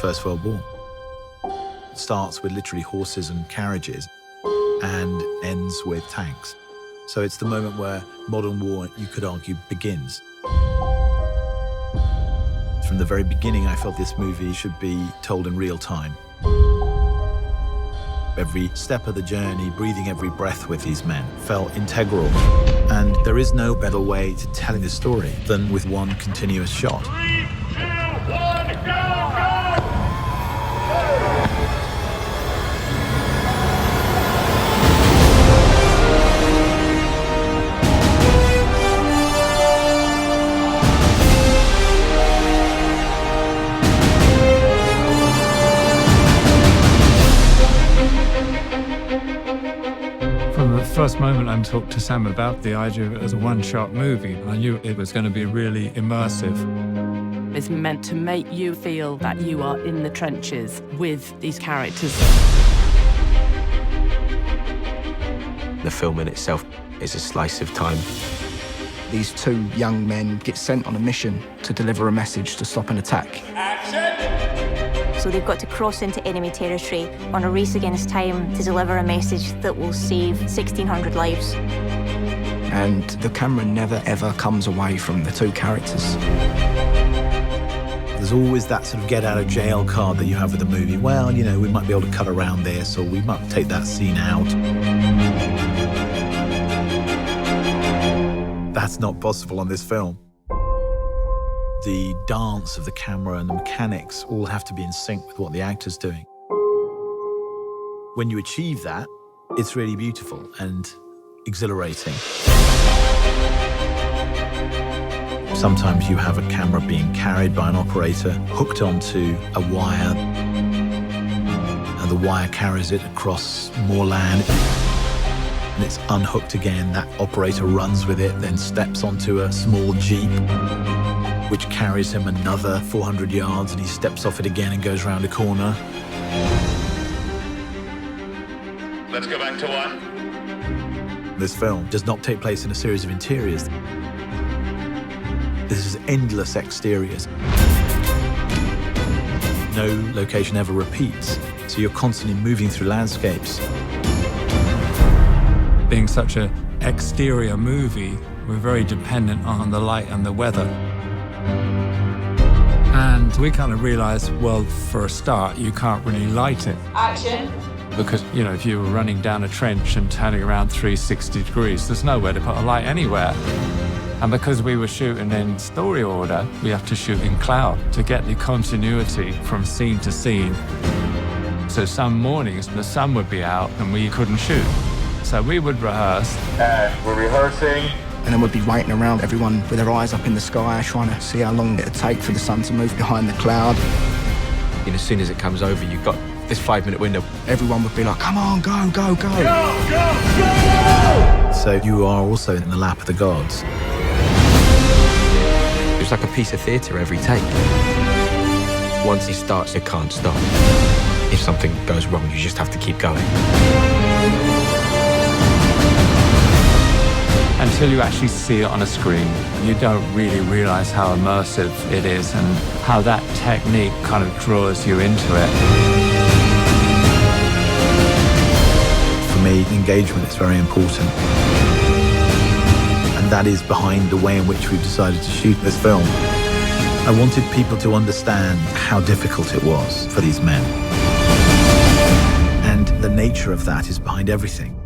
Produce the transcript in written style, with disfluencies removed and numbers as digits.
First World War. It starts with literally horses and carriages and ends with tanks. So it's the moment where modern war, you could argue, begins. From the very beginning, I felt this movie should be told in real time. Every step of the journey, breathing every breath with these men, felt integral. And there is no better way to tell this story than with one continuous shot. 3, 2, 1, go, go! From the first moment I talked to Sam about the idea of it as a one-shot movie, I knew it was going to be really immersive. It's meant to make you feel that you are in the trenches with these characters. The film in itself is a slice of time. These two young men get sent on a mission to deliver a message to stop an attack. So they've got to cross into enemy territory on a race against time to deliver a message that will save 1,600 lives. And the camera never, ever comes away from the two characters. There's always that sort of get-out-of-jail card that you have with a movie. Well, you know, we might be able to cut around this, or we might take that scene out. That's not possible on this film. The dance of the camera and the mechanics all have to be in sync with what the actor's doing. When you achieve that, it's really beautiful and exhilarating. Sometimes you have a camera being carried by an operator, hooked onto a wire, and the wire carries it across more land, and it's unhooked again. That operator runs with it, then steps onto a small Jeep, which carries him another 400 yards, and he steps off it again and goes around a corner. Let's go back to 1. This film does not take place in a series of interiors. This is endless exteriors. No location ever repeats, so you're constantly moving through landscapes. Being such an exterior movie, we're very dependent on the light and the weather. And we kind of realized, well, for a start, you can't really light it. Action. Because, you know, if you were running down a trench and turning around 360 degrees, there's nowhere to put a light anywhere. And because we were shooting in story order, we have to shoot in cloud to get the continuity from scene to scene. So some mornings, the sun would be out and we couldn't shoot. So we would rehearse. And we're rehearsing. And then we'd be waiting around, everyone with their eyes up in the sky, trying to see how long it'd take for the sun to move behind the cloud. And as soon as it comes over, you've got this 5-minute window. Everyone would be like, come on, go, go, go. Go, go, go! So you are also in the lap of the gods. It's like a piece of theatre every take. Once it starts, it can't stop. If something goes wrong, you just have to keep going. Until you actually see it on a screen, you don't really realize how immersive it is and how that technique kind of draws you into it. For me, engagement is very important. And that is behind the way in which we've decided to shoot this film. I wanted people to understand how difficult it was for these men. And the nature of that is behind everything.